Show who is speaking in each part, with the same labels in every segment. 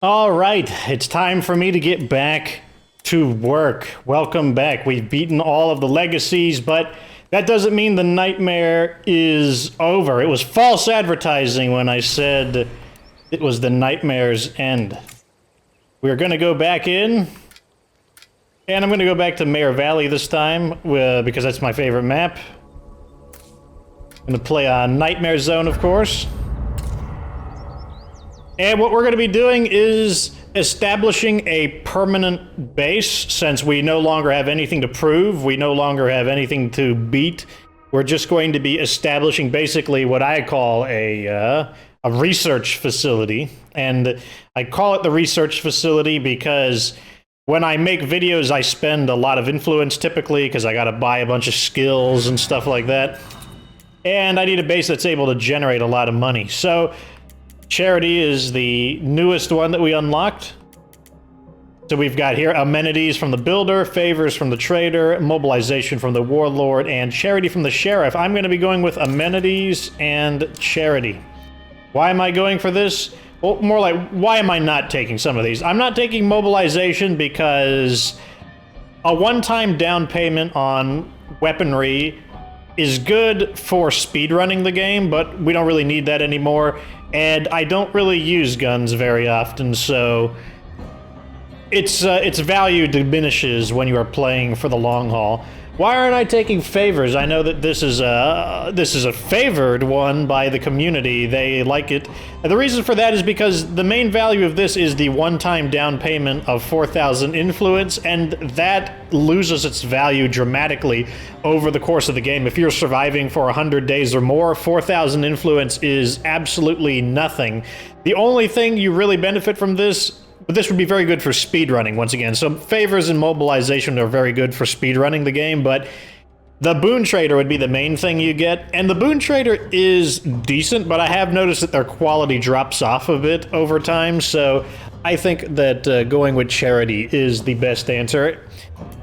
Speaker 1: All right, it's time for me to get back to work. Welcome back. We've beaten all of the legacies, but that doesn't mean the nightmare is over. It was false advertising when I said it was the nightmare's end. We're going to go back in, and I'm going to go back to Mare Valley this time because that's my favorite map. I'm going to play on Nightmare Zone, of course. And what we're going to be doing is establishing a permanent base, since we no longer have anything to prove, we no longer have anything to beat. We're just going to be establishing basically what I call a research facility. And I call it the research facility because when I make videos, I spend a lot of influence typically because I got to buy a bunch of skills and stuff like that. And I need a base that's able to generate a lot of money. So Charity is the newest one that we unlocked. So we've got here amenities from the builder, favors from the trader, mobilization from the warlord, and charity from the sheriff. I'm going to be going with amenities and charity. Why am I going for this? Well, more like, why am I not taking some of these? I'm not taking mobilization because a one-time down payment on weaponry is good for speedrunning the game, but we don't really need that anymore. And I don't really use guns very often, so its value diminishes when you are playing for the long haul. Why aren't I taking favors? I know that this is a favored one by the community. They like it. And the reason for that is because the main value of this is the one-time down payment of 4,000 influence, and that loses its value dramatically over the course of the game. If you're surviving for 100 days or more, 4,000 influence is absolutely nothing. The only thing you really benefit from this, but this would be very good for speedrunning, once again. So favors and mobilization are very good for speedrunning the game, but the boon trader would be the main thing you get. And the boon trader is decent, but I have noticed that their quality drops off a bit over time, so I think that going with charity is the best answer.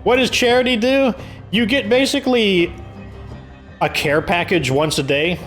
Speaker 1: What does charity do? You get basically a care package once a day.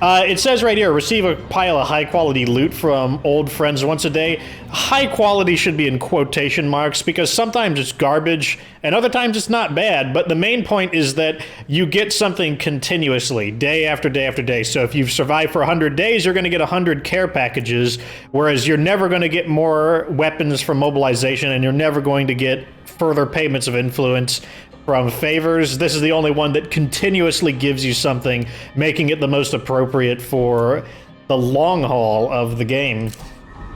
Speaker 1: It says right here, receive a pile of high-quality loot from old friends once a day. High quality should be in quotation marks because sometimes it's garbage and other times it's not bad, but the main point is that you get something continuously, day after day after day. So if you've survived for 100 days, you're going to get 100 care packages, whereas you're never going to get more weapons from mobilization and you're never going to get further payments of influence from favors. This is the only one that continuously gives you something, making it the most appropriate for the long haul of the game.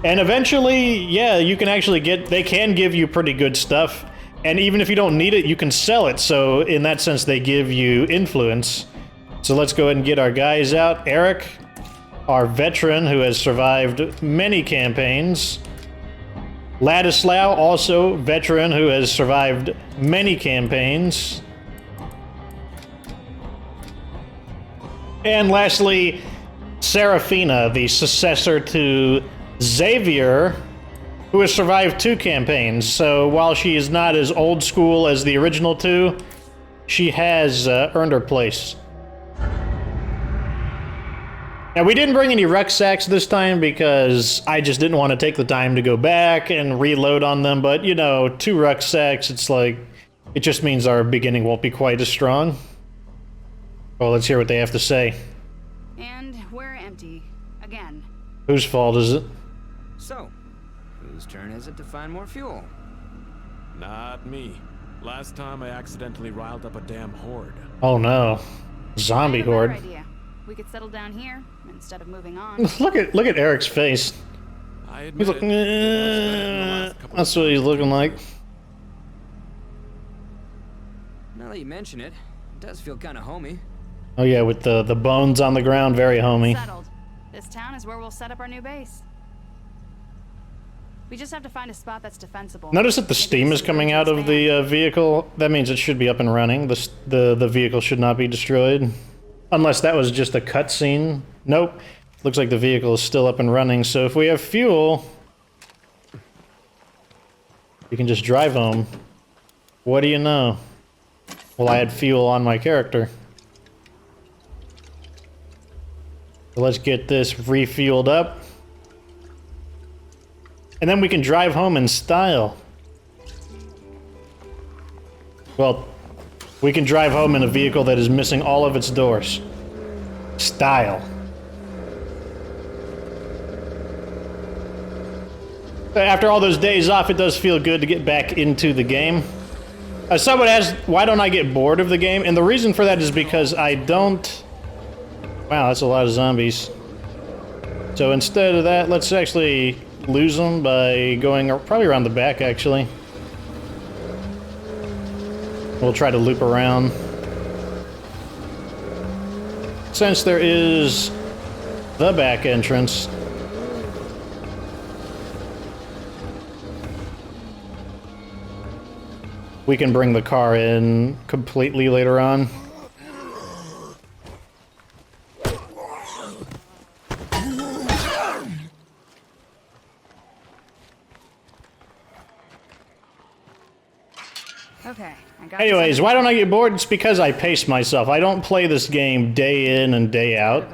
Speaker 1: And eventually, yeah, you can actually they can give you pretty good stuff. And even if you don't need it, you can sell it. So in that sense, they give you influence. So let's go ahead and get our guys out. Eric, our veteran who has survived many campaigns. Ladislaw, also veteran who has survived many campaigns. And lastly, Serafina, the successor to Xavier, who has survived 2 campaigns. So while she is not as old school as the original 2, she has earned her place. Now, we didn't bring any rucksacks this time because I just didn't want to take the time to go back and reload on them, but, you know, 2 rucksacks, it's like, it just means our beginning won't be quite as strong. Well, let's hear what they have to say.
Speaker 2: And we're empty. Again.
Speaker 1: Whose fault is it?
Speaker 3: So, whose turn is it to find more fuel?
Speaker 4: Not me. Last time I accidentally riled up a damn horde.
Speaker 1: Oh no. Zombie horde.
Speaker 2: Idea. We could settle down here instead of moving on.
Speaker 1: look at Eric's face.
Speaker 4: I
Speaker 1: He's
Speaker 4: admit
Speaker 1: like, that's what
Speaker 4: of
Speaker 1: he's looking like.
Speaker 3: Now that you mention it, it does feel kind of homey.
Speaker 1: Oh yeah, with the bones on the ground, very homey.
Speaker 2: Settled. This town is where we'll set up our new base. We just have to find a spot that's defensible.
Speaker 1: Notice that the steam is coming out of the vehicle. That means it should be up and running. The vehicle should not be destroyed. Unless that was just a cutscene. Nope. Looks like the vehicle is still up and running. So if we have fuel, we can just drive home. What do you know? Well, I had fuel on my character. So let's get this refueled up. And then we can drive home in style. Well, we can drive home in a vehicle that is missing all of its doors. Style. After all those days off, it does feel good to get back into the game. Someone asked, why don't I get bored of the game? And the reason for that is because I don't... Wow, that's a lot of zombies. So instead of that, let's actually lose them by going probably around the back, actually. We'll try to loop around. Since there is the back entrance, we can bring the car in completely later on.
Speaker 2: Okay, I got
Speaker 1: Anyways, why don't I get bored? It's because I pace myself. I don't play this game day in and day out.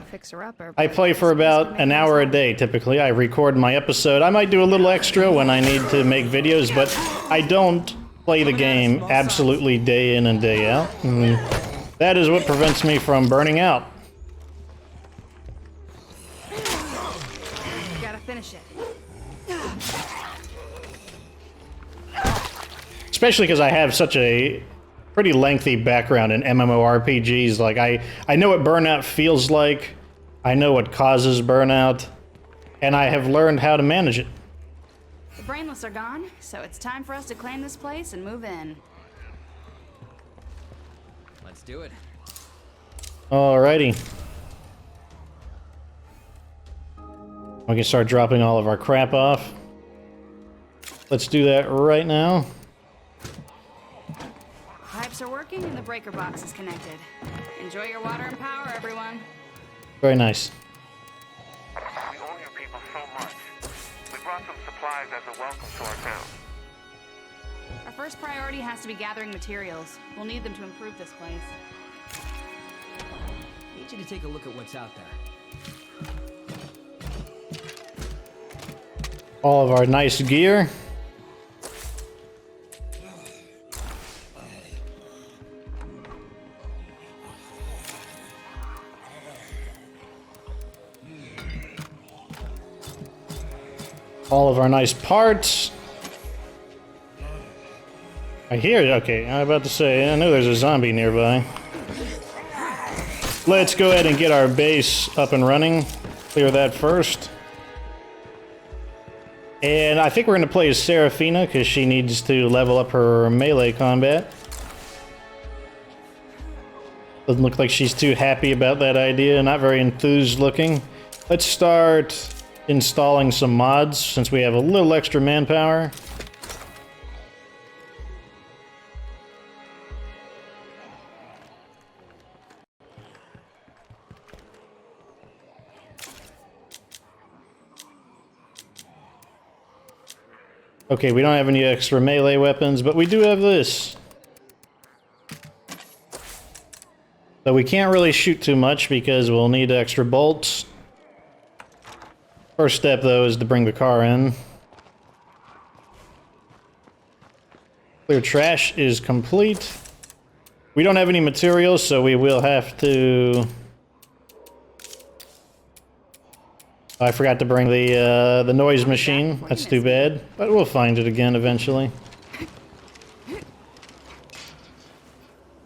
Speaker 1: I play for about an hour a day, typically. I record my episode. I might do a little extra when I need to make videos, but I don't play the game absolutely day in and day out. And that is what prevents me from burning out.
Speaker 2: Gotta finish it.
Speaker 1: Especially because I have such a pretty lengthy background in MMORPGs. Like, I know what burnout feels like, I know what causes burnout, and I have learned how to manage it.
Speaker 2: The brainless are gone, so it's time for us to claim this place and move in.
Speaker 3: Let's do it.
Speaker 1: Alrighty. We can start dropping all of our crap off. Let's do that right now.
Speaker 2: Pipes are working and the breaker box is connected. Enjoy your water and power, everyone.
Speaker 1: Very nice.
Speaker 5: We owe you people so much. We brought some supplies as a welcome to our town.
Speaker 2: Our first priority has to be gathering materials. We'll need them to improve this place.
Speaker 3: I need you to take a look at what's out there.
Speaker 1: All of our nice gear. All of our nice parts. I hear it. Okay, I'm about to say, I know there's a zombie nearby. Let's go ahead and get our base up and running. Clear that first. And I think we're going to play as Seraphina because she needs to level up her melee combat. Doesn't look like she's too happy about that idea. Not very enthused looking. Let's start installing some mods since we have a little extra manpower. Okay, we don't have any extra melee weapons, but we do have this. So we can't really shoot too much because we'll need extra bolts. First step, though, is to bring the car in. Clear trash is complete. We don't have any materials, so we will have to... I forgot to bring the noise machine. That's too bad, but we'll find it again eventually.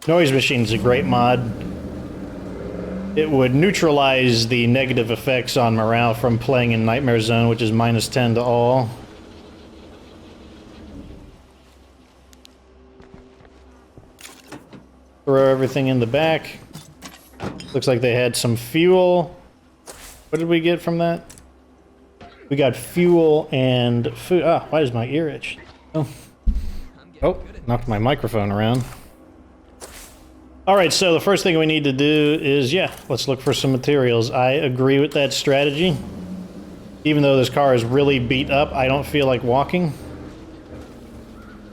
Speaker 1: Noise machine's a great mod. It would neutralize the negative effects on morale from playing in Nightmare Zone, which is -10 to all. Throw everything in the back. Looks like they had some fuel. What did we get from that? We got fuel and food. Ah, why does my ear itch? Oh, knocked my microphone around. Alright, so the first thing we need to do is, yeah, let's look for some materials. I agree with that strategy. Even though this car is really beat up, I don't feel like walking.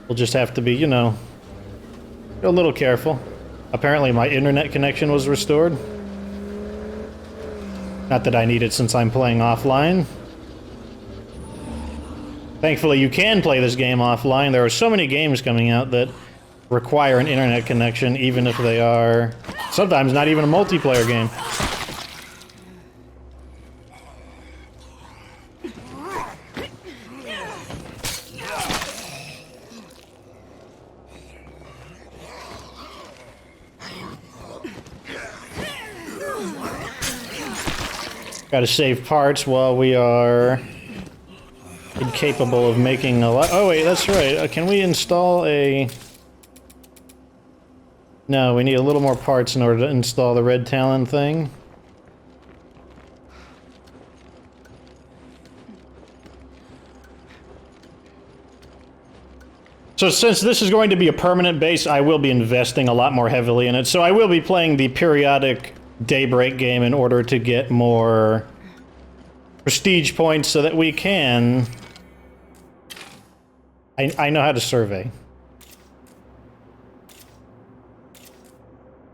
Speaker 1: We'll just have to be, you know, a little careful. Apparently my internet connection was restored. Not that I need it since I'm playing offline. Thankfully, you can play this game offline. There are so many games coming out that require an internet connection, even if they are sometimes not even a multiplayer game. Gotta save parts while we are incapable of making a lot. Oh wait, that's right. Can we install a... No, we need a little more parts in order to install the red talon thing. So since this is going to be a permanent base, I will be investing a lot more heavily in it. So I will be playing the periodic Daybreak game in order to get more prestige points so that we can... I know how to survey.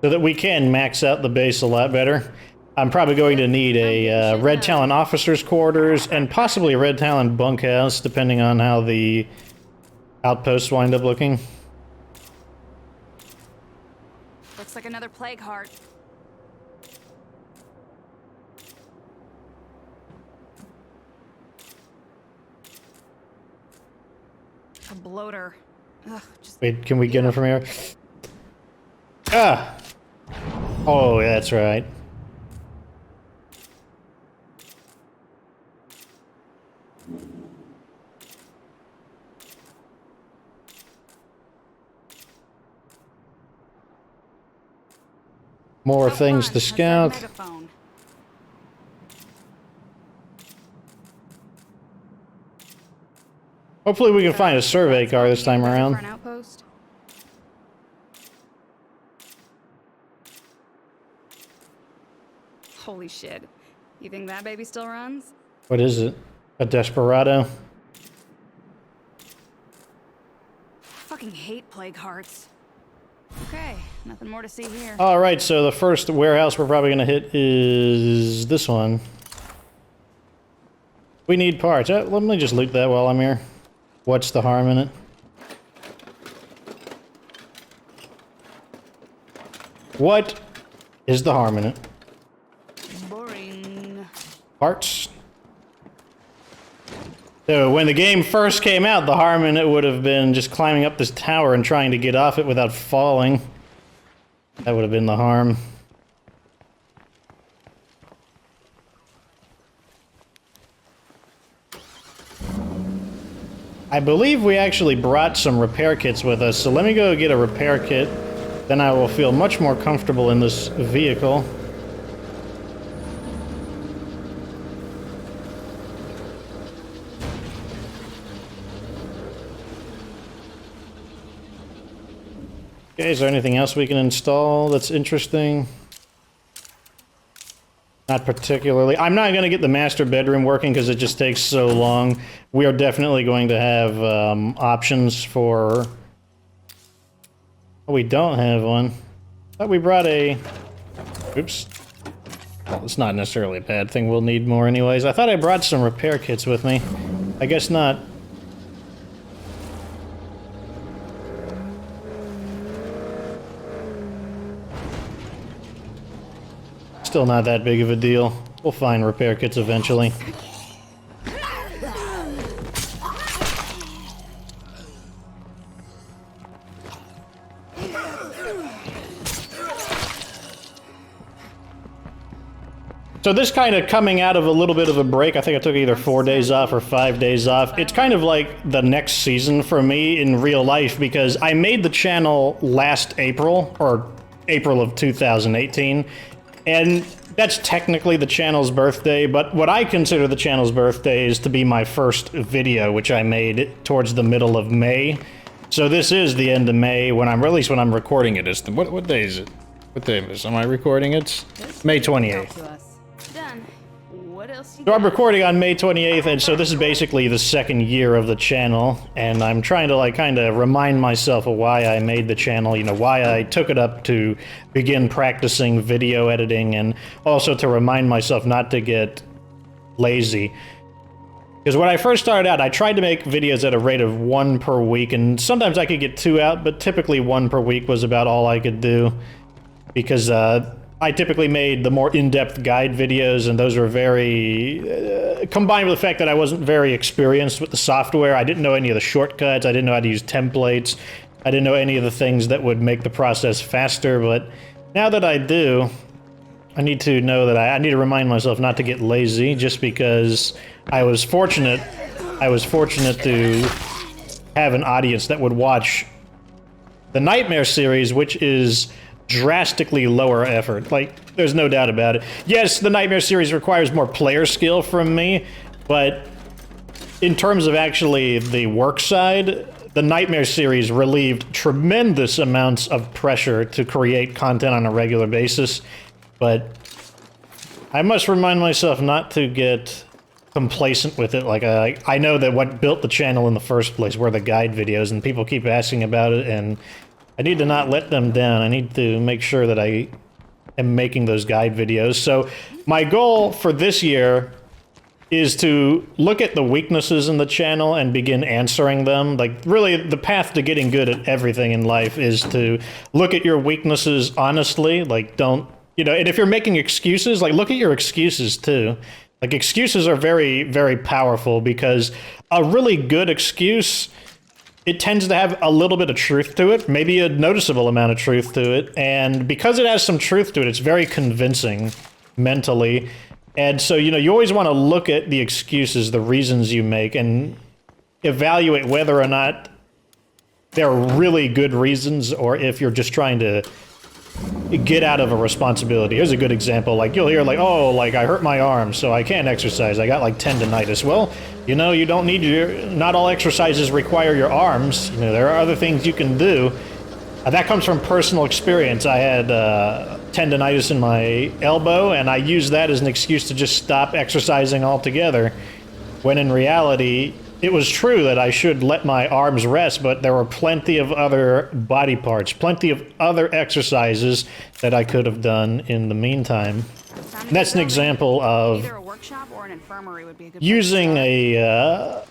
Speaker 1: So that we can max out the base a lot better. I'm probably going to need a Red Talon officer's quarters and possibly a Red Talon bunkhouse, depending on how the outposts wind up looking.
Speaker 2: Looks like another plague heart. A bloater. Ugh, just
Speaker 1: Wait, can we get him from here? Ah! Oh, yeah, that's right. More things to scout. Hopefully we can find a survey car this time around.
Speaker 2: Holy shit. You think that baby still runs?
Speaker 1: What is it? A Desperado?
Speaker 2: Fucking hate plague hearts. Okay, nothing more to see here.
Speaker 1: Alright, so the first warehouse we're probably gonna hit is this one. We need parts. Let me just loot that while I'm here. What's the harm in it? What is the harm in it?
Speaker 2: Boring.
Speaker 1: Parts. So when the game first came out, the harm in it would have been just climbing up this tower and trying to get off it without falling. That would have been the harm. I believe we actually brought some repair kits with us, so let me go get a repair kit. Then I will feel much more comfortable in this vehicle. Okay, is there anything else we can install that's interesting? Not particularly. I'm not going to get the master bedroom working because it just takes so long. We are definitely going to have options for... Oh, we don't have one. Thought we brought a... Oops. Well, it's not necessarily a bad thing. We'll need more anyways. I thought I brought some repair kits with me. I guess not. Still not that big of a deal. We'll find repair kits eventually. So this kind of coming out of a little bit of a break, I think I took either 4 days off or 5 days off. It's kind of like the next season for me in real life because I made the channel last April, or April of 2018. And that's technically the channel's birthday, but what I consider the channel's birthday is to be my first video, which I made towards the middle of May. So this is the end of May, when I'm, at least when I'm recording it. What day is it? What day is it? Am I recording it? May 28th.
Speaker 2: Done. What else you
Speaker 1: So I'm
Speaker 2: got?
Speaker 1: recording on May 28th, and so this is basically the second year of the channel, and I'm trying to like kind of remind myself of why I made the channel, you know, why I took it up to begin practicing video editing, and also to remind myself not to get lazy. Because when I first started out, I tried to make videos at a rate of 1 per week, and sometimes I could get 2 out, but typically 1 per week was about all I could do. Because I typically made the more in-depth guide videos, and those were very... combined with the fact that I wasn't very experienced with the software, I didn't know any of the shortcuts, I didn't know how to use templates, I didn't know any of the things that would make the process faster, but now that I do, I need to know that I need to remind myself not to get lazy, just because I was fortunate to have an audience that would watch the Nightmare series, which is drastically lower effort. Like, there's no doubt about it. Yes, the Nightmare series requires more player skill from me, but in terms of actually the work side, the Nightmare series relieved tremendous amounts of pressure to create content on a regular basis, but I must remind myself not to get complacent with it. Like, I know that what built the channel in the first place were the guide videos, and people keep asking about it, and I need to not let them down. I need to make sure that I am making those guide videos. So my goal for this year is to look at the weaknesses in the channel and begin answering them. Like, really, the path to getting good at everything in life is to look at your weaknesses honestly. Like, don't, you know, and if you're making excuses, like, look at your excuses too. Like, excuses are very, very powerful, because a really good excuse, it tends to have a little bit of truth to it, maybe a noticeable amount of truth to it, and because it has some truth to it, it's very convincing mentally. And so, you know, you always want to look at the excuses, the reasons you make, and evaluate whether or not they're really good reasons, or if you're just trying to get out of a responsibility. Here's a good example. Like, you'll hear like, oh, like, I hurt my arm, so I can't exercise. I got like tendonitis. Well, you know, you don't need not all exercises require your arms. You know, there are other things you can do. That comes from personal experience. I had tendonitis in my elbow, and I used that as an excuse to just stop exercising altogether, when in reality, it was true that I should let my arms rest, but there were plenty of other body parts, plenty of other exercises that I could have done in the meantime. And that's an example of
Speaker 2: Either a workshop or an infirmary would be a good
Speaker 1: using a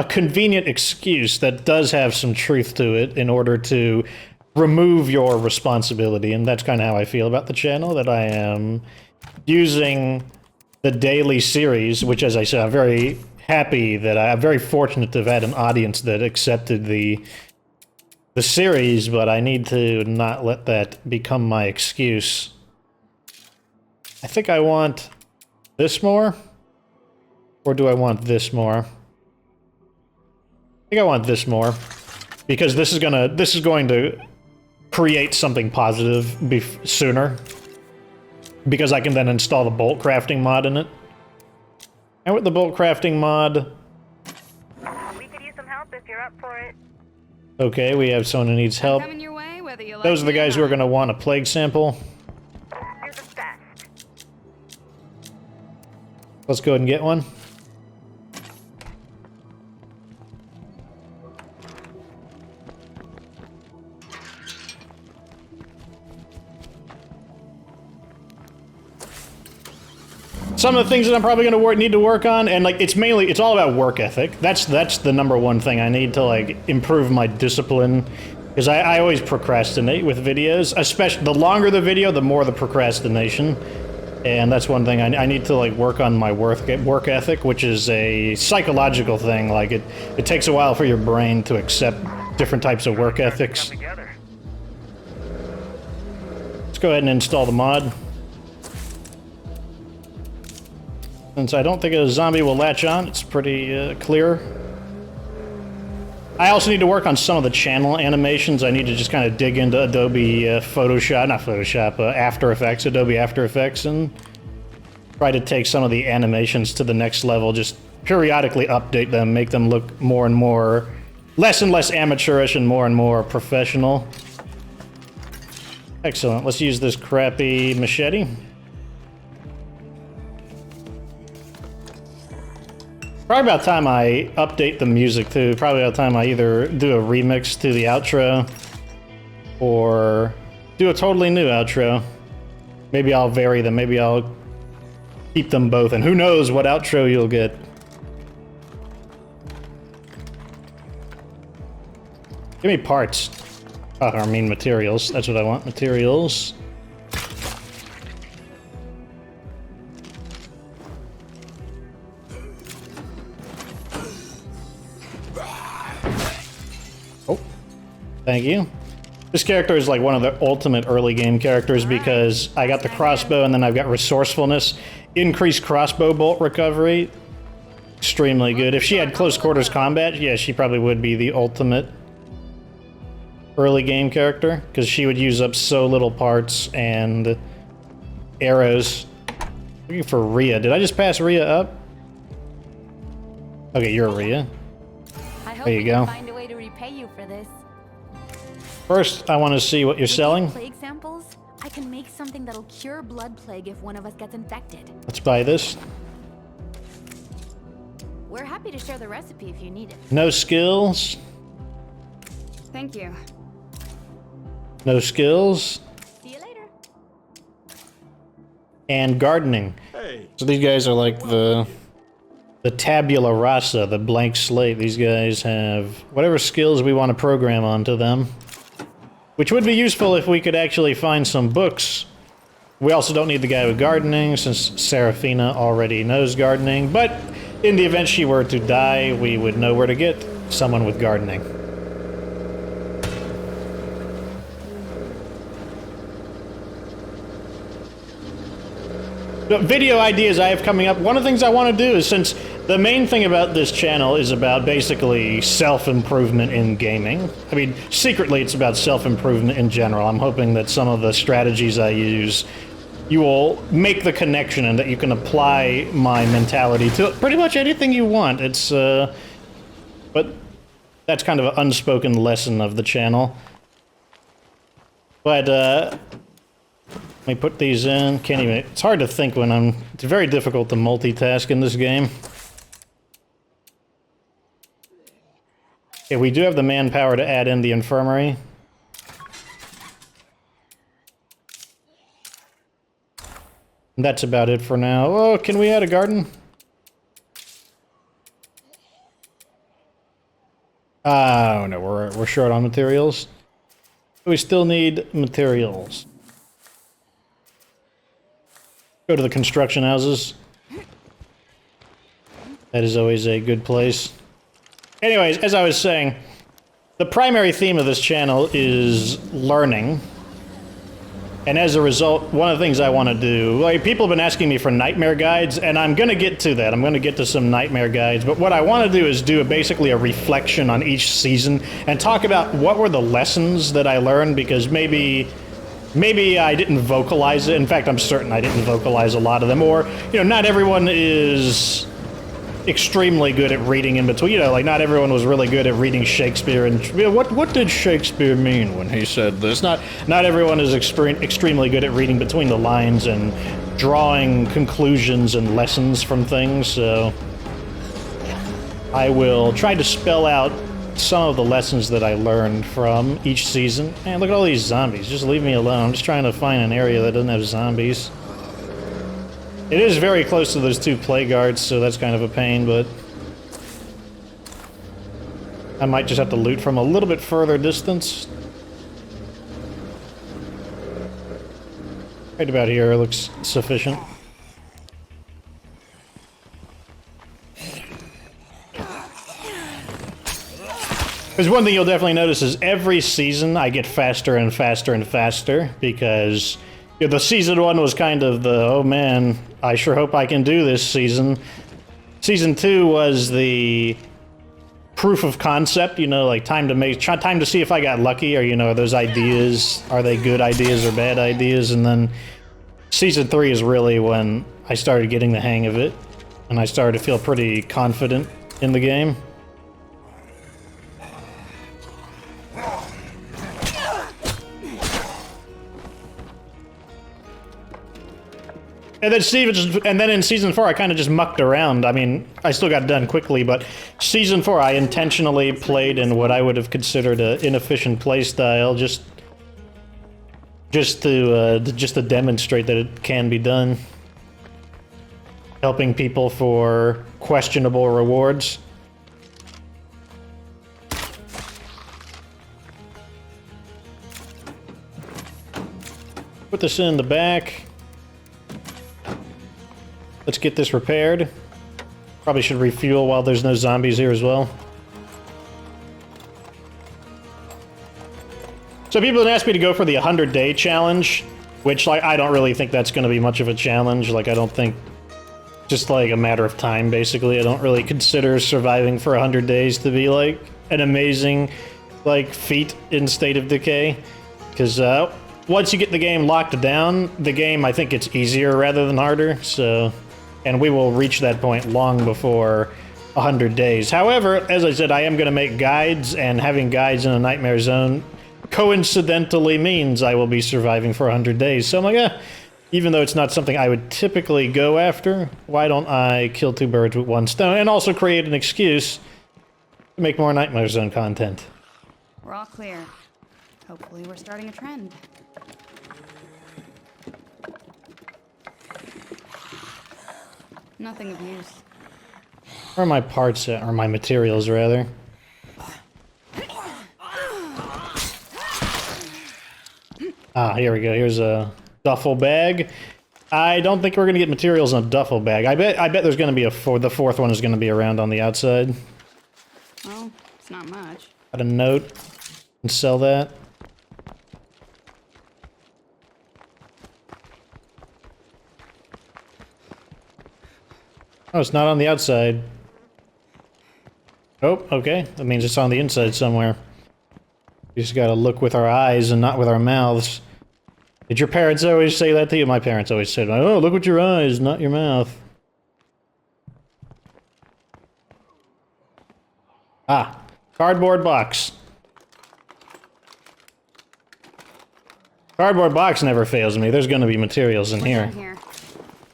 Speaker 1: convenient excuse that does have some truth to it in order to remove your responsibility. And that's kind of how I feel about the channel, that I am using the daily series, which, as I said, I'm very happy that I'm very fortunate to have had an audience that accepted the series, but I need to not let that become my excuse. I think I want this more, or do I want this more? I think I want this more, because this is going to create something positive sooner, because I can then install the bolt crafting mod in it. And with the bolt crafting mod...
Speaker 6: We could use some help if you're up for it.
Speaker 1: Okay, we have someone who needs help.
Speaker 2: Coming your way, whether you like
Speaker 1: Those are the
Speaker 2: it or
Speaker 1: guys who are
Speaker 2: not.
Speaker 1: going to want a plague sample.
Speaker 6: You're the best.
Speaker 1: Let's go ahead and get one. Some of the things that I'm probably going to need to work on, and like, it's all about work ethic. That's the number one thing I need to like improve my discipline, because I always procrastinate with videos. Especially the longer the video, the more the procrastination, and that's one thing I need to like work on my work ethic, which is a psychological thing. Like, it takes a while for your brain to accept different types of work ethics.
Speaker 5: Come together.
Speaker 1: Let's go ahead and install the mod. Since I don't think a zombie will latch on, it's pretty clear. I also need to work on some of the channel animations. I need to just kind of dig into Adobe After Effects, Adobe After Effects, and try to take some of the animations to the next level. Just periodically update them, make them look more and more, less and less amateurish and more professional. Excellent. Let's use this crappy machete. Probably about time I update the music too. Probably about time I either do a remix to the outro or do a totally new outro. Maybe I'll vary them. Maybe I'll keep them both. And who knows what outro you'll get. Give me parts. Oh, I mean materials. That's what I want. Materials. Oh, thank you. This character is like one of the ultimate early game characters because I got the crossbow and then I've got resourcefulness, increased crossbow bolt recovery. Extremely good. If she had close quarters combat, yeah, she probably would be the ultimate early game character because she would use up so little parts and arrows. Looking for Rhea. Did I just pass Rhea up? Okay, you're Rhea. There you go.
Speaker 7: Find a way to repay you for this.
Speaker 1: First, I want to see what you're selling.
Speaker 7: Plague samples? I can make something that'll cure blood plague if one of us gets infected.
Speaker 1: Let's buy this.
Speaker 7: We're happy to share the recipe if you need it.
Speaker 1: No skills.
Speaker 2: Thank you.
Speaker 1: No skills.
Speaker 7: See you later.
Speaker 1: And gardening. So these guys are like the tabula rasa, the blank slate. These guys have whatever skills we want to program onto them. Which would be useful if we could actually find some books. We also don't need the guy with gardening, since Serafina already knows gardening, but in the event she were to die, we would know where to get someone with gardening. The video ideas I have coming up, one of the things I want to do is, since the main thing about this channel is about basically self-improvement in gaming. I mean, secretly it's about self-improvement in general. I'm hoping that some of the strategies I use, you will make the connection and that you can apply my mentality to pretty much anything you want. It's, but that's kind of an unspoken lesson of the channel. But, let me put these in. Can't even, it's hard to think when it's very difficult to multitask in this game. Okay, we do have the manpower to add in the infirmary. And that's about it for now. Oh, can we add a garden? Oh no, we're short on materials. We still need materials. Go to the construction houses. That is always a good place. Anyways, as I was saying, the primary theme of this channel is learning. And as a result, one of the things I want to do, like, people have been asking me for nightmare guides, and I'm going to get to that. I'm going to get to some nightmare guides. But what I want to do is do basically a reflection on each season and talk about what were the lessons that I learned, because maybe I didn't vocalize it. In fact, I'm certain I didn't vocalize a lot of them. Or, you know, not everyone is extremely good at reading in between. You know, like, not everyone was really good at reading Shakespeare and, you know, what did Shakespeare mean when he said this? Not everyone is extremely good at reading between the lines and drawing conclusions and lessons from things, so I will try to spell out some of the lessons that I learned from each season. Man, look at all these zombies. Just leave me alone. I'm just trying to find an area that doesn't have zombies. It is very close to those two plague guards, so that's kind of a pain, but I might just have to loot from a little bit further distance. Right about here looks sufficient. There's one thing you'll definitely notice is every season I get faster and faster and faster, because you know, the season one was kind of the, oh man, I sure hope I can do this season. Season 2 was the proof of concept, you know, like time to see if I got lucky, or, you know, those ideas, are they good ideas or bad ideas? And then Season 3 is really when I started getting the hang of it, and I started to feel pretty confident in the game. And then in Season 4, I kind of just mucked around. I mean, I still got done quickly, but Season 4, I intentionally played in what I would have considered an inefficient playstyle, just to demonstrate that it can be done. Helping people for questionable rewards. Put this in the back. Let's get this repaired. Probably should refuel while there's no zombies here as well. So people have asked me to go for the 100-day challenge, which, like, I don't really think that's going to be much of a challenge. Like, I don't think... Just, like, a matter of time, basically. I don't really consider surviving for 100 days to be, like, an amazing, like, feat in State of Decay. Because, once you get the game locked down, the game, I think, gets easier rather than harder, so... And we will reach that point long before 100 days. However, as I said, I am going to make guides, and having guides in a nightmare zone coincidentally means I will be surviving for 100 days. So I'm like, even though it's not something I would typically go after, why don't I kill two birds with one stone, and also create an excuse to make more nightmare zone content.
Speaker 2: We're all clear. Hopefully we're starting a trend. Nothing of use.
Speaker 1: Where are my parts at? Or my materials, rather. Ah, here we go. Here's a duffel bag. I don't think we're going to get materials in a duffel bag. I bet there's going to be the fourth one is going to be around on the outside.
Speaker 2: Well, it's not much.
Speaker 1: Got a note. And sell that. Oh, it's not on the outside. Oh, okay. That means it's on the inside somewhere. We just gotta look with our eyes and not with our mouths. Did your parents always say that to you? My parents always said, oh, look with your eyes, not your mouth. Ah, cardboard box. Cardboard box never fails me. There's gonna be materials in here.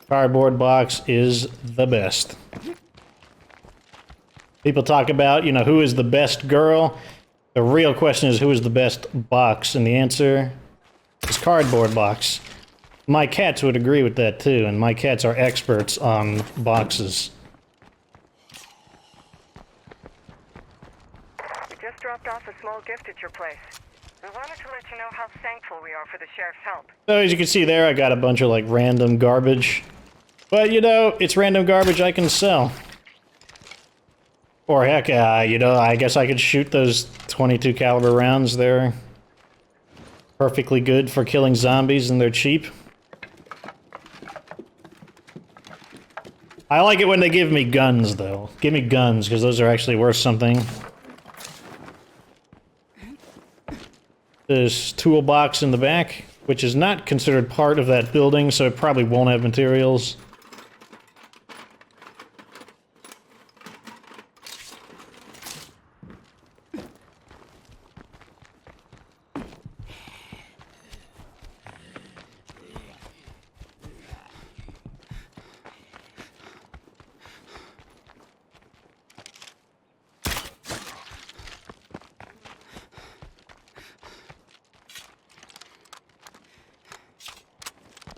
Speaker 1: Cardboard box is the best. People talk about, you know, who is the best girl? The real question is, who is the best box? And the answer is cardboard box. My cats would agree with that too, and my cats are experts on boxes.
Speaker 6: We just dropped off a small gift at your place. We wanted to let you know how thankful we are for the sheriff's help.
Speaker 1: So as you can see there, I got a bunch of like random garbage. But you know, it's random garbage I can sell. Or heck, you know, I guess I could shoot those 22 caliber rounds there. Perfectly good for killing zombies, and they're cheap. I like it when they give me guns, though. Give me guns, because those are actually worth something. This toolbox in the back, which is not considered part of that building, so it probably won't have materials.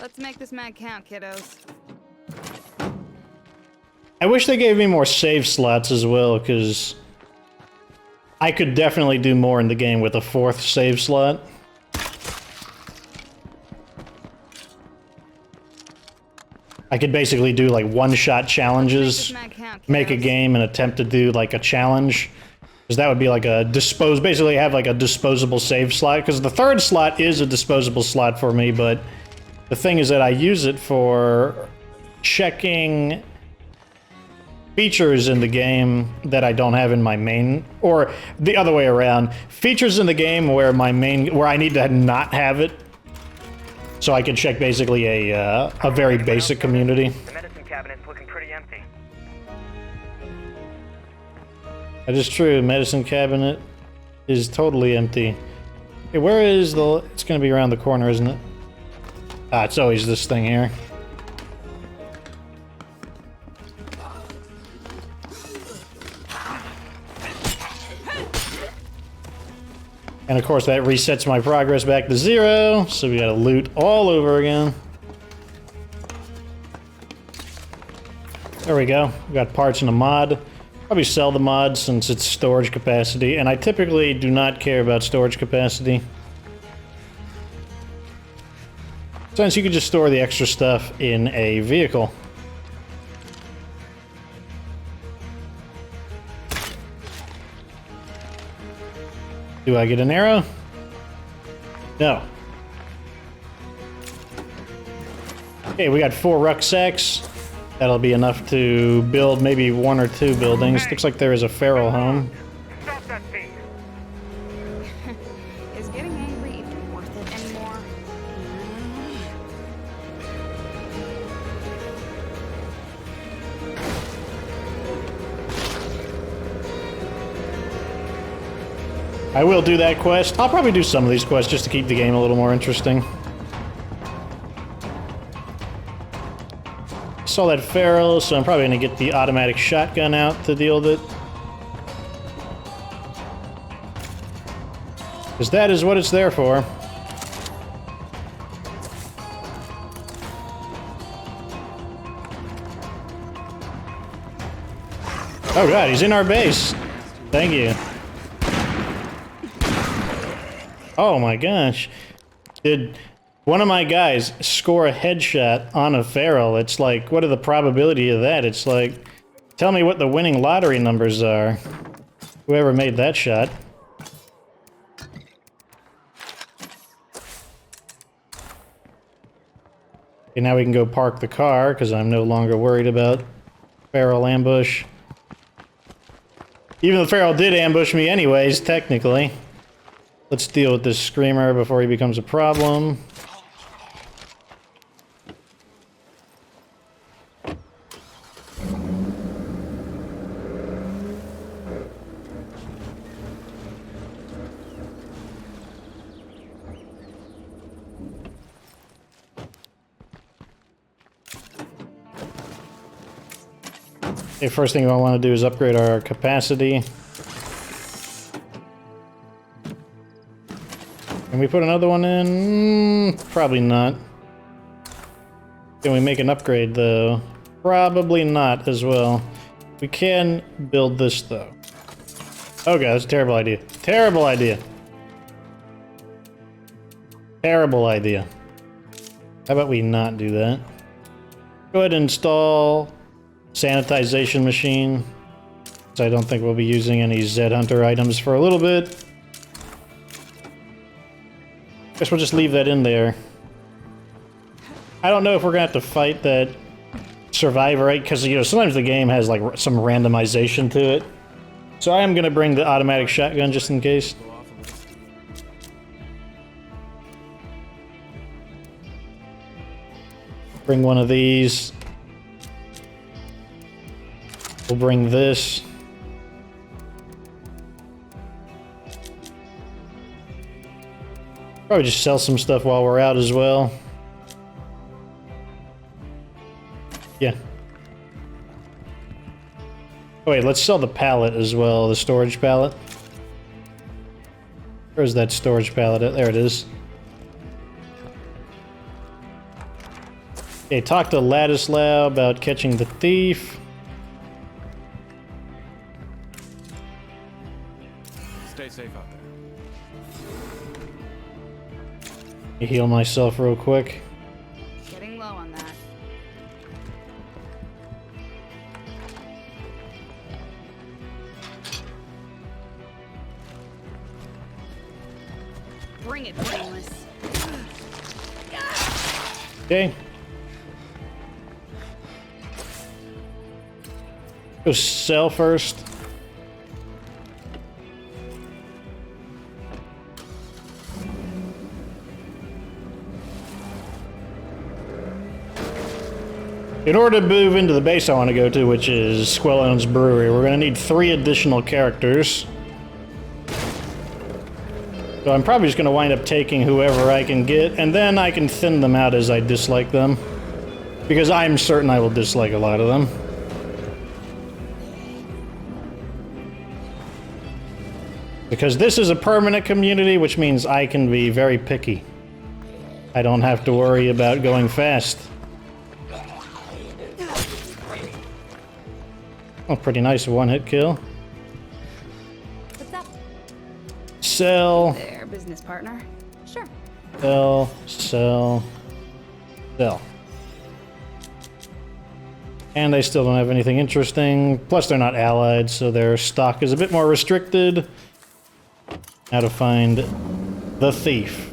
Speaker 2: Let's make this mag count, kiddos.
Speaker 1: I wish they gave me more save slots as well, because I could definitely do more in the game with a fourth save slot. I could basically do like one-shot challenges, make a game and attempt to do like a challenge. Because that would be like a basically have like a disposable save slot, because the third slot is a disposable slot for me, but the thing is that I use it for checking features in the game that I don't have in my main, or the other way around. Features in the game where where I need to not have it, so I can check basically a very basic community.
Speaker 6: The medicine cabinet's looking pretty empty.
Speaker 1: That is true. Medicine cabinet is totally empty. Hey, where is the? It's gonna be around the corner, isn't it? Ah, it's always this thing here. And of course that resets my progress back to 0, so we gotta loot all over again. There we go. We got parts in a mod. Probably sell the mod since it's storage capacity, and I typically do not care about storage capacity. Since you could just store the extra stuff in a vehicle. Do I get an arrow? No. Okay, we got 4 rucksacks. That'll be enough to build maybe 1 or 2 buildings. Looks like there is a feral home.
Speaker 5: Stop that thief!
Speaker 2: Is getting angry even worth it anymore?
Speaker 1: I will do that quest. I'll probably do some of these quests just to keep the game a little more interesting. Saw that feral, so I'm probably going to get the automatic shotgun out to deal with it. Because that is what it's there for. Oh god, he's in our base. Thank you. Oh my gosh. Did one of my guys score a headshot on a feral? It's like, what are the probability of that? It's like, tell me what the winning lottery numbers are. Whoever made that shot. Okay, now we can go park the car, because I'm no longer worried about feral ambush. Even the feral did ambush me anyways, technically. Let's deal with this screamer before he becomes a problem. Okay, first thing I want to do is upgrade our capacity. Can we put another one in? Probably not. Can we make an upgrade though? Probably not as well. We can build this though. Oh god, that's a terrible idea. Terrible idea. Terrible idea. How about we not do that? Go ahead and install sanitization machine. So I don't think we'll be using any Z Hunter items for a little bit. Guess we'll just leave that in there. I don't know if we're gonna have to fight that survivor, right? Because, you know, sometimes the game has, like, some randomization to it. So I am gonna bring the automatic shotgun just in case. Bring one of these. We'll bring this. Probably just sell some stuff while we're out as well. Yeah. Oh wait, let's sell the pallet as well, the storage pallet. Where's that storage pallet? There it is. Okay, talk to Ladislaw about catching the thief.
Speaker 4: Stay safe out there.
Speaker 1: Heal myself real quick.
Speaker 2: Getting low on that. Bring it, brainless.
Speaker 1: Okay. Go sell first. In order to move into the base I want to go to, which is Squellone's Brewery, we're going to need 3 additional characters. So I'm probably just going to wind up taking whoever I can get, and then I can thin them out as I dislike them. Because I'm certain I will dislike a lot of them. Because this is a permanent community, which means I can be very picky. I don't have to worry about going fast. Oh, pretty nice one-hit kill.
Speaker 7: What's up?
Speaker 1: Sell.
Speaker 2: There, business partner.
Speaker 7: Sure.
Speaker 1: Sell. Sell. Sell. And they still don't have anything interesting. Plus, they're not allied, so their stock is a bit more restricted. How to find the thief.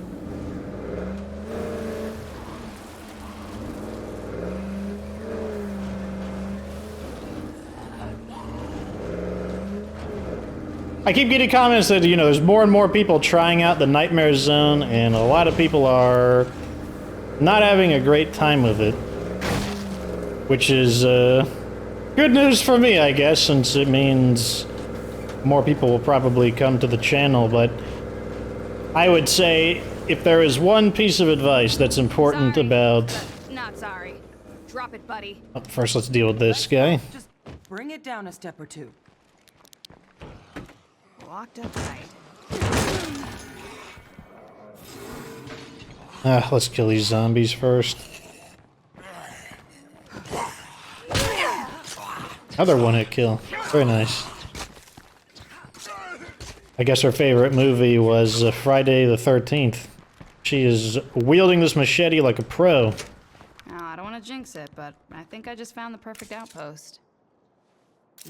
Speaker 1: I keep getting comments that, you know, there's more and more people trying out the Nightmare Zone, and a lot of people are not having a great time with it. Which is good news for me, I guess, since it means more people will probably come to the channel, but I would say if there is one piece of advice that's important about...
Speaker 2: Not sorry. Drop it, buddy.
Speaker 1: Oh, first, let's deal with this guy.
Speaker 8: Just bring it down a step or two.
Speaker 2: Locked up tight.
Speaker 1: Let's kill these zombies first. Another one-hit kill. Very nice. I guess her favorite movie was Friday the 13th. She is wielding this machete like a pro.
Speaker 2: Oh, I don't want to jinx it, but I think I just found the perfect outpost.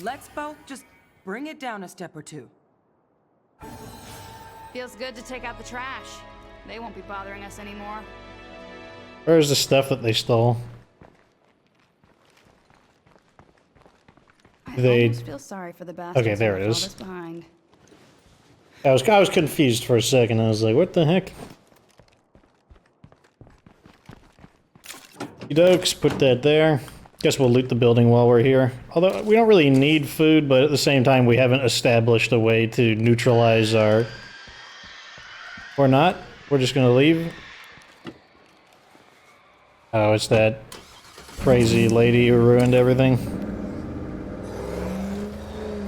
Speaker 8: Let's both just bring it down a step or two.
Speaker 2: Feels good to take out the trash. They won't be bothering us anymore.
Speaker 1: Where's the stuff that they stole?
Speaker 2: I almost feel sorry for the bastards.
Speaker 1: Okay, there it
Speaker 2: who left
Speaker 1: is.
Speaker 2: all this behind.
Speaker 1: I was confused for a second. I was like, what the heck? Dokes, put that there. Guess we'll loot the building while we're here. Although, we don't really need food, but at the same time, we haven't established a way to neutralize our... Or not. We're just gonna leave. Oh, it's that crazy lady who ruined everything.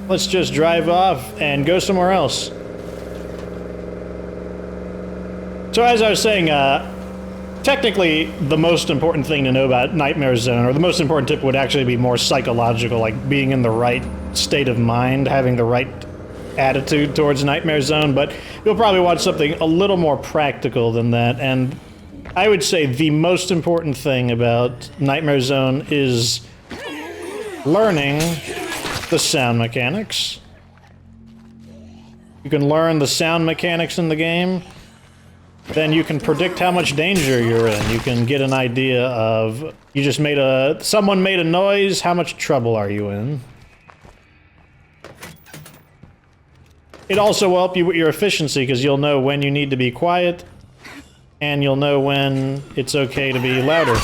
Speaker 1: Let's just drive off and go somewhere else. So as I was saying, technically the most important thing to know about Nightmare Zone, or the most important tip would actually be more psychological, like being in the right state of mind, having the right attitude towards Nightmare Zone, but you'll probably want something a little more practical than that, and I would say the most important thing about Nightmare Zone is learning the sound mechanics. You can learn the sound mechanics in the game, then you can predict how much danger you're in. You can get an idea of, you just someone made a noise, how much trouble are you in? It also will help you with your efficiency, because you'll know when you need to be quiet, and you'll know when it's okay to be louder.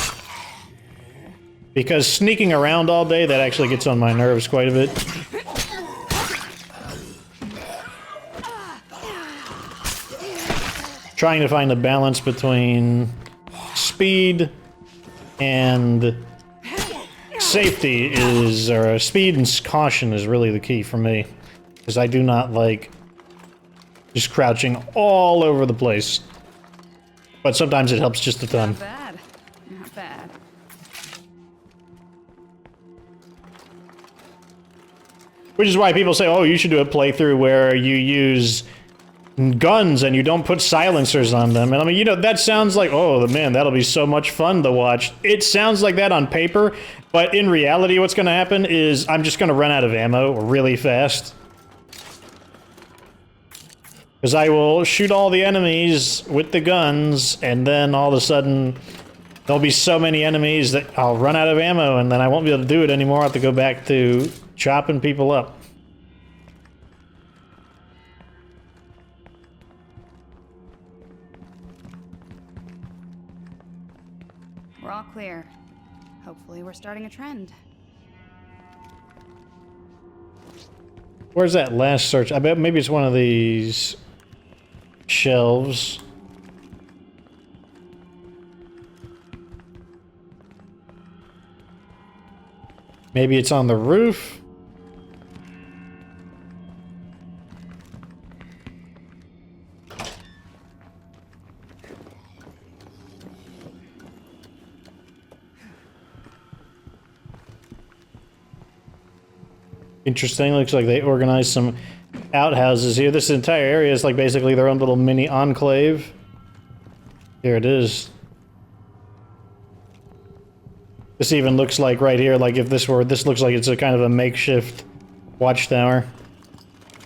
Speaker 1: Because sneaking around all day, that actually gets on my nerves quite a bit. Trying to find a balance between speed and safety is, or speed and caution is really the key for me. Because I do not like just crouching all over the place. But sometimes it helps just a ton.
Speaker 2: Not bad. Not bad.
Speaker 1: Which is why people say, oh, you should do a playthrough where you use guns and you don't put silencers on them. And I mean, you know, that sounds like, oh, man, that'll be so much fun to watch. It sounds like that on paper, but in reality, what's going to happen is I'm just going to run out of ammo really fast. Because I will shoot all the enemies with the guns, and then all of a sudden, there'll be so many enemies that I'll run out of ammo, and then I won't be able to do it anymore. I'll have to go back to chopping people up.
Speaker 2: We're all clear. Hopefully we're starting a trend.
Speaker 1: Where's that last search? I bet maybe it's one of these shelves. Maybe it's on the roof. Interesting. Looks like they organized some outhouses here. This entire area is like basically their own little mini enclave. Here it is. This even looks like right here, like if this looks like it's a kind of a makeshift watchtower.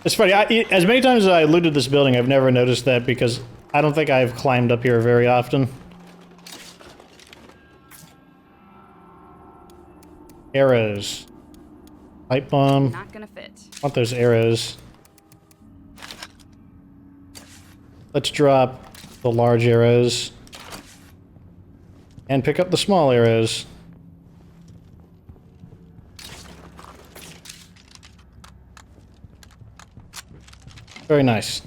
Speaker 1: It's funny, as many times as I looted this building, I've never noticed that because I don't think I've climbed up here very often. Arrows. Pipe bomb.
Speaker 2: Not gonna fit.
Speaker 1: I want those arrows. Let's drop the large arrows. And pick up the small arrows. Very nice.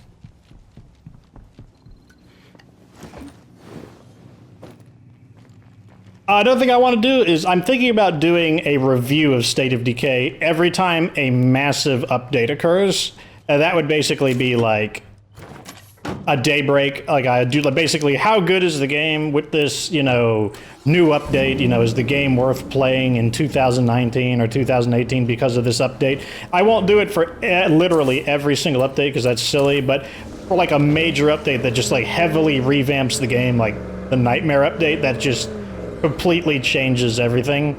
Speaker 1: Another thing I want to do is I'm thinking about doing a review of State of Decay every time a massive update occurs. That would basically be like a daybreak. Like I do basically how good is the game with this, you know, new update? You know, is the game worth playing in 2019 or 2018 because of this update? I won't do it for literally every single update because that's silly, but for like a major update that just like heavily revamps the game, like the Nightmare update that just completely changes everything.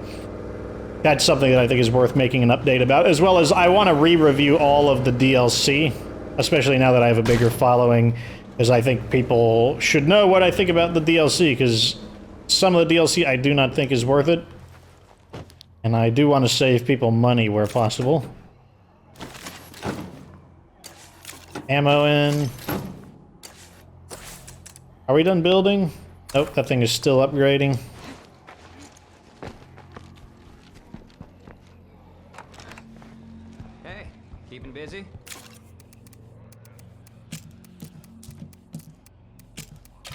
Speaker 1: That's something that I think is worth making an update about, as well as I want to re-review all of the DLC, especially now that I have a bigger following, because I think people should know what I think about the DLC, because some of the DLC I do not think is worth it, and I do want to save people money where possible. Ammo in. Are we done building? Nope, that thing is still upgrading.
Speaker 3: Keeping busy?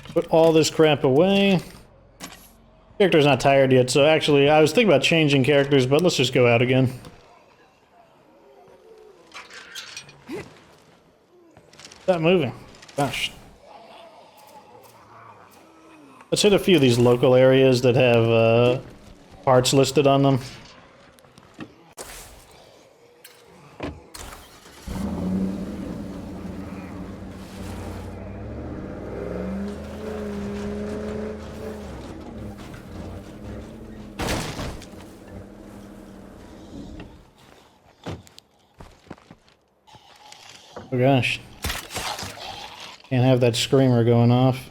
Speaker 1: Put all this crap away. Character's not tired yet, so actually I was thinking about changing characters, but let's just go out again. Stop moving. Gosh. Let's hit a few of these local areas that have parts listed on them. Oh gosh. Can't have that screamer going off.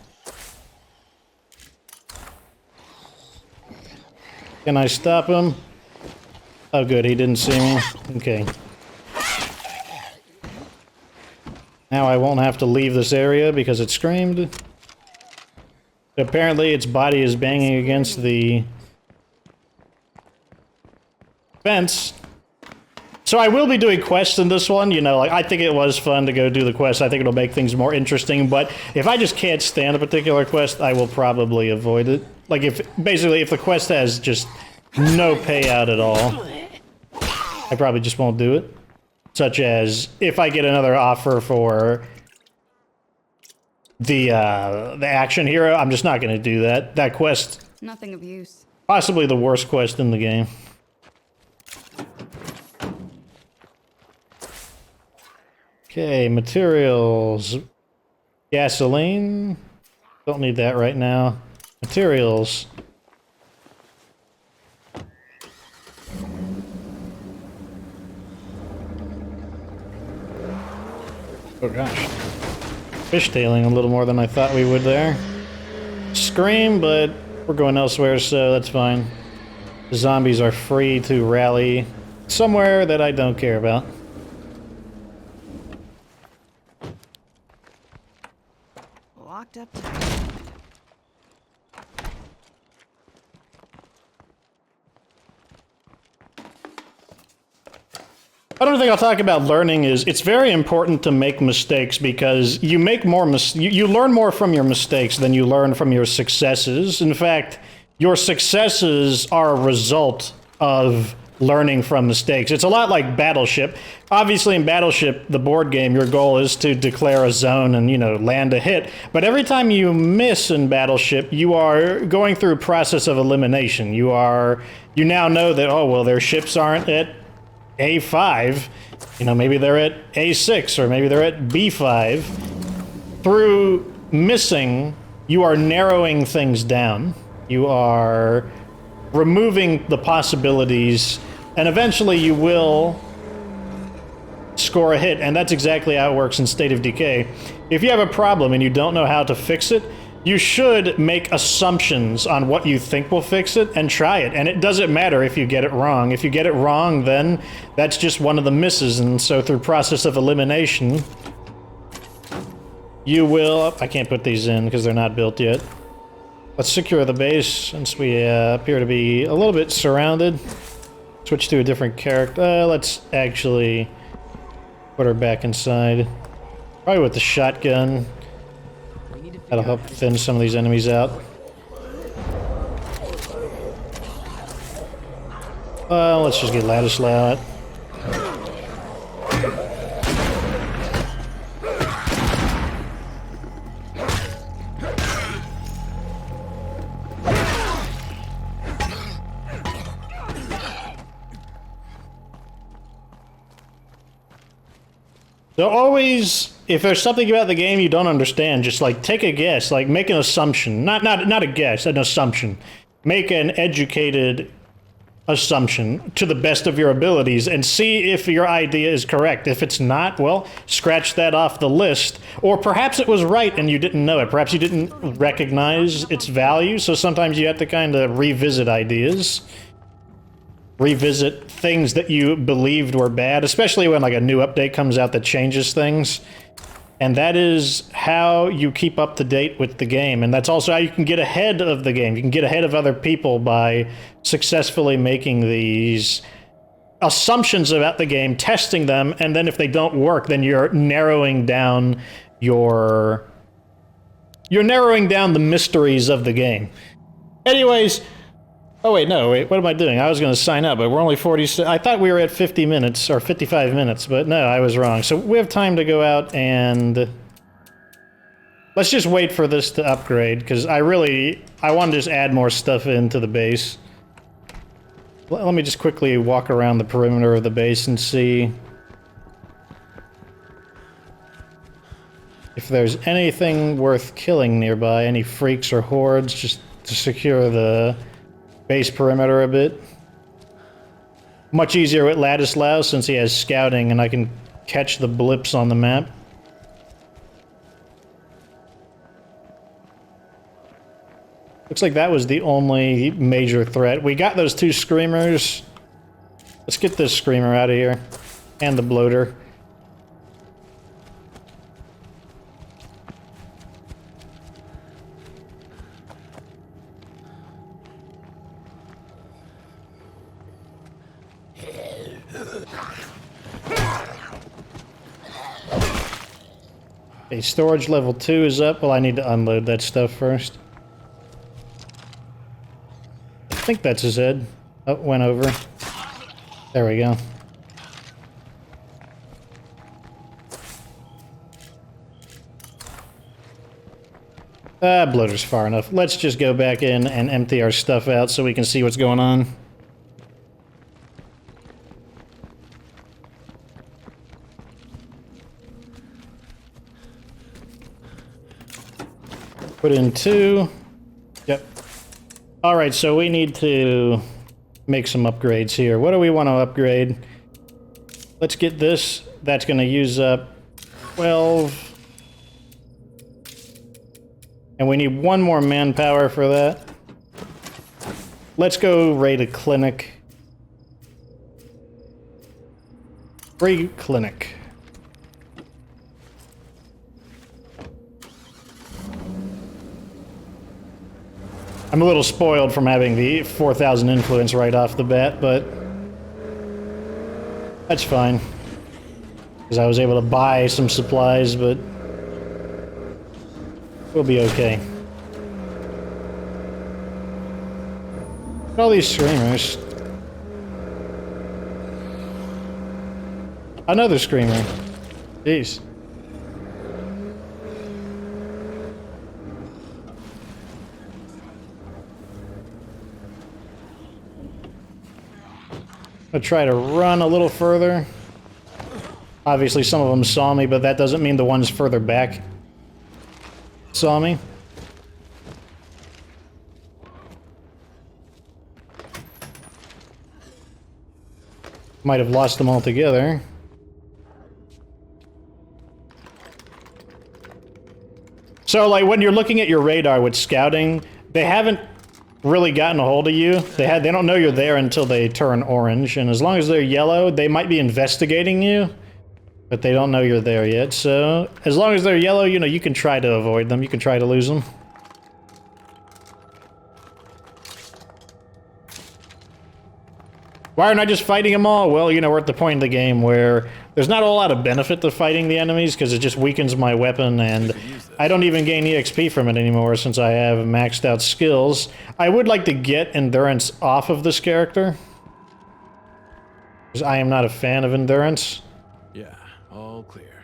Speaker 1: Can I stop him? Oh good, he didn't see me. Okay. Now I won't have to leave this area because it screamed. Apparently its body is banging against the fence. So I will be doing quests in this one, you know, like I think it was fun to go do the quest. I think it'll make things more interesting, but if I just can't stand a particular quest, I will probably avoid it. Like if the quest has just no payout at all, I probably just won't do it. Such as if I get another offer for the action hero, I'm just not going to do that. That quest,
Speaker 2: Nothing of use.
Speaker 1: possibly the worst quest in the game. Okay, materials. Gasoline. Don't need that right now. Materials. Oh gosh. Fishtailing a little more than I thought we would there. Scream, but we're going elsewhere, so that's fine. The zombies are free to rally somewhere that I don't care about.
Speaker 2: Locked up.
Speaker 1: Another thing I'll talk about learning is it's very important to make mistakes because you make more you learn more from your mistakes than you learn from your successes. In fact, your successes are a result of learning from mistakes. It's a lot like Battleship. Obviously in Battleship, the board game, your goal is to declare a zone and, you know, land a hit. But every time you miss in Battleship, you are going through a process of elimination. You now know that, oh, well, their ships aren't at A5, you know, maybe they're at A6 or maybe they're at B5. Through missing, you are narrowing things down. You are removing the possibilities, and eventually you will score a hit, and that's exactly how it works in State of Decay. If you have a problem and you don't know how to fix it, you should make assumptions on what you think will fix it and try it, and it doesn't matter if you get it wrong. If you get it wrong, then that's just one of the misses, and so through process of elimination, you will... I can't put these in because they're not built yet. Let's secure the base, since we appear to be a little bit surrounded. Switch to a different character. Let's actually put her back inside. Probably with the shotgun. That'll help thin some of these enemies out. Let's just get Ladislaw out. So always, if there's something about the game you don't understand, just like take a guess, like make an assumption. Not a guess, an assumption. Make an educated assumption to the best of your abilities and see if your idea is correct. If it's not, well, scratch that off the list. Or perhaps it was right and you didn't know it. Perhaps you didn't recognize its value, so sometimes you have to kind of revisit ideas. Revisit things that you believed were bad, especially when like a new update comes out that changes things. And that is how you keep up to date with the game. And that's also how you can get ahead of the game. You can get ahead of other people by successfully making these assumptions about the game, testing them, and then if they don't work, then you're narrowing down the mysteries of the game. Anyways, oh wait, no, wait, what am I doing? I was going to sign up, but we're only 40... I thought we were at 50 minutes, or 55 minutes, but no, I was wrong. So we have time to go out and... Let's just wait for this to upgrade, because I want to just add more stuff into the base. Let me just quickly walk around the perimeter of the base and see if there's anything worth killing nearby, any freaks or hordes, just to secure the base perimeter a bit. Much easier with Ladislaw since he has scouting and I can catch the blips on the map. Looks like that was the only major threat. We got those two screamers. Let's get this screamer out of here. And the bloater. Okay, storage level 2 is up. Well, I need to unload that stuff first. I think that's his head. Oh, went over. There we go. Bloater's far enough. Let's just go back in and empty our stuff out so we can see what's going on. Put in 2. Yep. Alright, so we need to make some upgrades here. What do we want to upgrade? Let's get this. That's going to use up 12. And we need 1 more manpower for that. Let's go raid a clinic. Free clinic. I'm a little spoiled from having the 4,000 influence right off the bat, but that's fine. Because I was able to buy some supplies, but we'll be okay. Look at all these screamers. Another screamer. Jeez. I'll try to run a little further. Obviously some of them saw me, but that doesn't mean the ones further back saw me. Might have lost them altogether. So, like, when you're looking at your radar with scouting, they haven't really gotten a hold of you. They don't know you're there until they turn orange, and as long as they're yellow, they might be investigating you, but they don't know you're there yet. So, as long as they're yellow, you know, you can try to avoid them. You can try to lose them. Why aren't I just fighting them all? Well, you know, we're at the point in the game where there's not a whole lot of benefit to fighting the enemies because it just weakens my weapon, and I don't even gain EXP from it anymore since I have maxed out skills. I would like to get endurance off of this character, because I am not a fan of endurance.
Speaker 4: Yeah, all clear.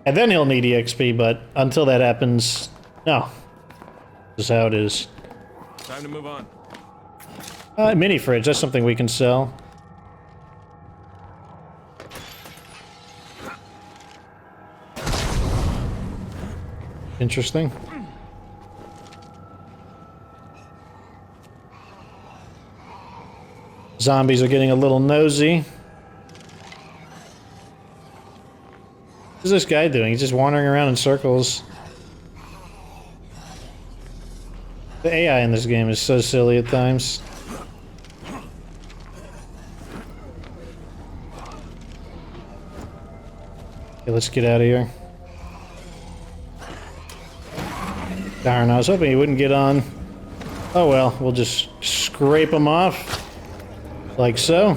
Speaker 1: And then he'll need EXP, but until that happens, no. This is how it is.
Speaker 4: Time to move on.
Speaker 1: Mini fridge, that's something we can sell. Interesting. Zombies are getting a little nosy. What is this guy doing? He's just wandering around in circles. The AI in this game is so silly at times. Okay, let's get out of here. Darn, I was hoping he wouldn't get on. Oh well, we'll just scrape him off. Like so.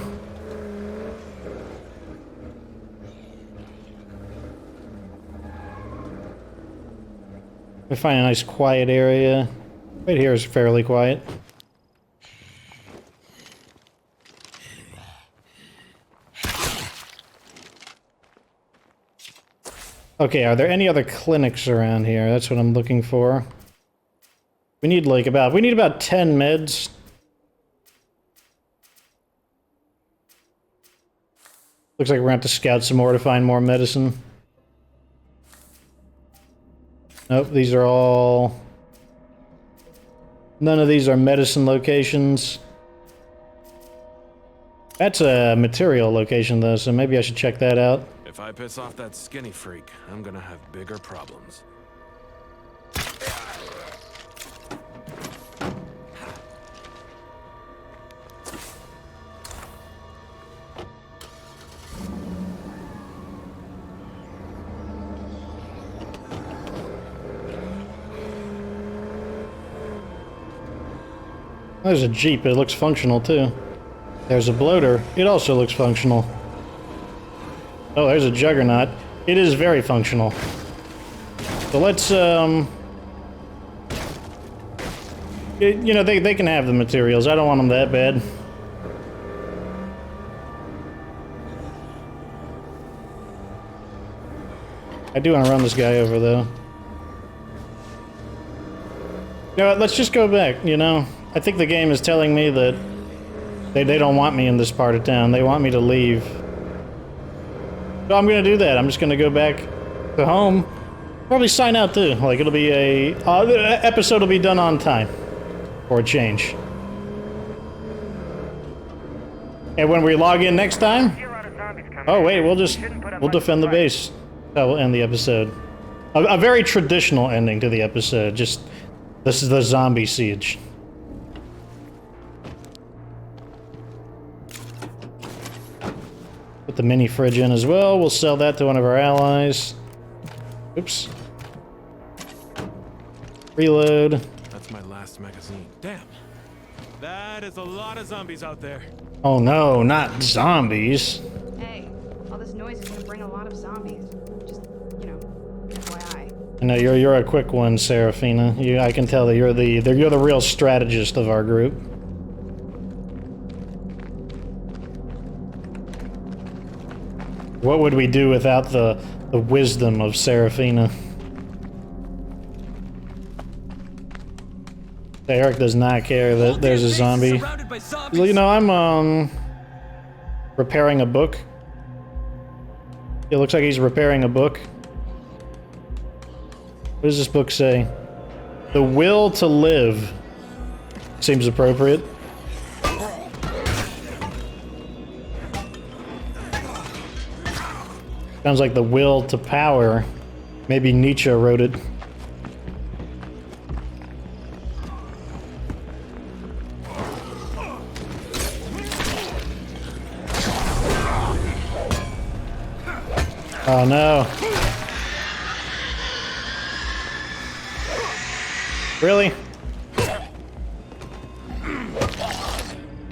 Speaker 1: We find a nice quiet area. Right here is fairly quiet. Okay, are there any other clinics around here? That's what I'm looking for. We need like about 10 meds. Looks like we're gonna have to scout some more to find more medicine. Nope, these are all... None of these are medicine locations. That's a material location though, so maybe I should check that out.
Speaker 4: If I piss off that skinny freak, I'm gonna have bigger problems.
Speaker 1: There's a Jeep, it looks functional too. There's a bloater, it also looks functional. Oh, there's a Juggernaut. It is very functional. So let's, you know, they can have the materials. I don't want them that bad. I do want to run this guy over, though. You know what, let's just go back, you know? I think the game is telling me that they don't want me in this part of town. They want me to leave. So I'm gonna do that. I'm just gonna go back to home. Probably sign out too. Like it'll be the episode will be done on time, for a change. And when we log in next time, oh wait, we'll defend the base. That will end the episode. A very traditional ending to the episode. Just this is the zombie siege. Put the mini fridge in as well. We'll sell that to one of our allies. Oops. Reload.
Speaker 4: That's my last magazine. Damn. That is a lot of zombies out there.
Speaker 1: Oh no, not zombies.
Speaker 2: Hey, all this noise is gonna bring a lot of zombies. Just, you know, FYI.
Speaker 1: I know you're a quick one, Seraphina. I can tell that you're the real strategist of our group. What would we do without the wisdom of Seraphina? Eric does not care that there's a zombie. You know, I'm repairing a book. It looks like he's repairing a book. What does this book say? The will to live. Seems appropriate. Sounds like the will to power. Maybe Nietzsche wrote it. Oh no. Really?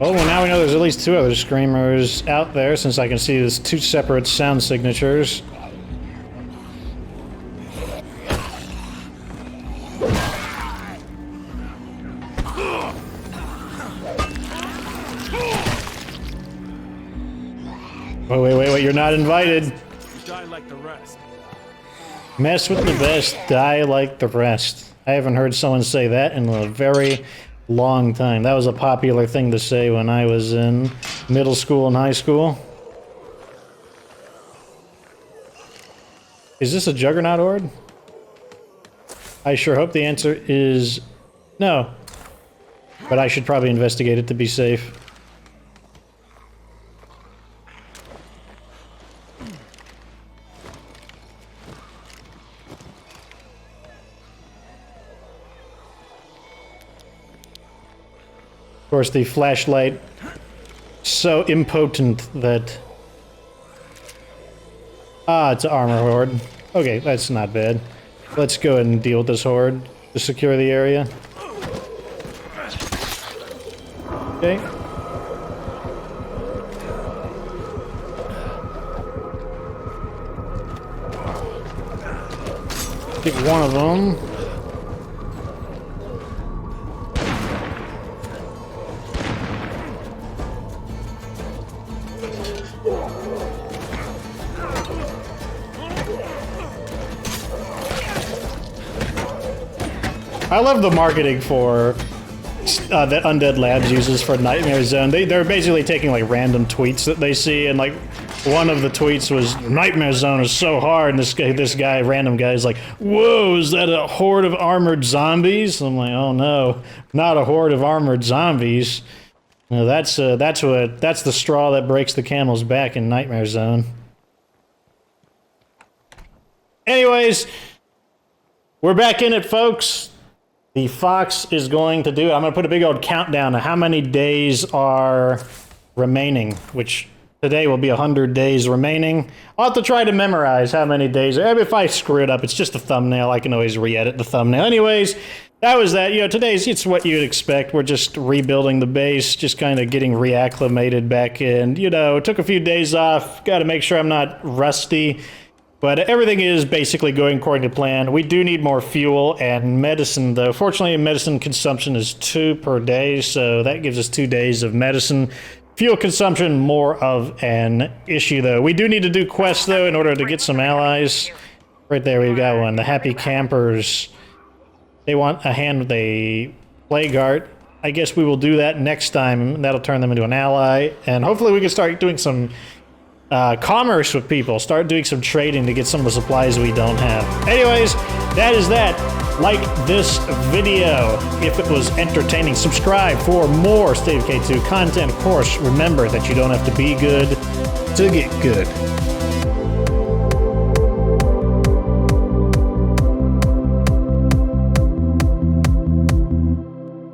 Speaker 1: Oh, well now we know there's at least 2 other screamers out there, since I can see there's 2 separate sound signatures. Oh, wait, you're not invited.
Speaker 4: You die like the rest.
Speaker 1: Mess with the best, die like the rest. I haven't heard someone say that in a very long time. That was a popular thing to say when I was in middle school and high school. Is this a Juggernaut Horde? I sure hope the answer is no. But I should probably investigate it to be safe. Of course, the flashlight so impotent that... Ah, it's an armor horde. Okay, that's not bad. Let's go ahead and deal with this horde to secure the area. Okay. Pick one of them. I love the marketing for that Undead Labs uses for Nightmare Zone. They're basically taking like random tweets that they see, and like one of the tweets was Nightmare Zone is so hard, and this random guy is like, whoa, is that a horde of armored zombies? I'm like, oh no, not a horde of armored zombies. No, that's the straw that breaks the camel's back in Nightmare Zone. Anyways, we're back in it, folks. The Fox is going to do it. I'm going to put a big old countdown of how many days are remaining, which today will be 100 days remaining. I'll have to try to memorize how many days. If I screw it up, it's just a thumbnail. I can always re-edit the thumbnail. Anyways, that was that. You know, it's what you'd expect. We're just rebuilding the base, just kind of getting reacclimated back in. You know, took a few days off. Got to make sure I'm not rusty. But everything is basically going according to plan. We do need more fuel and medicine, though. Fortunately, medicine consumption is 2 per day, so that gives us 2 days of medicine. Fuel consumption, more of an issue, though. We do need to do quests, though, in order to get some allies. Right there, we've got one. The Happy Campers. They want a hand with a plague art. I guess we will do that next time. That'll turn them into an ally. And hopefully we can start doing some commerce with people, start doing some trading to get some of the supplies we don't have. Anyways, that is that. Like this video if it was entertaining. Subscribe for more State of Decay 2 content. Of course, remember that you don't have to be good to get good.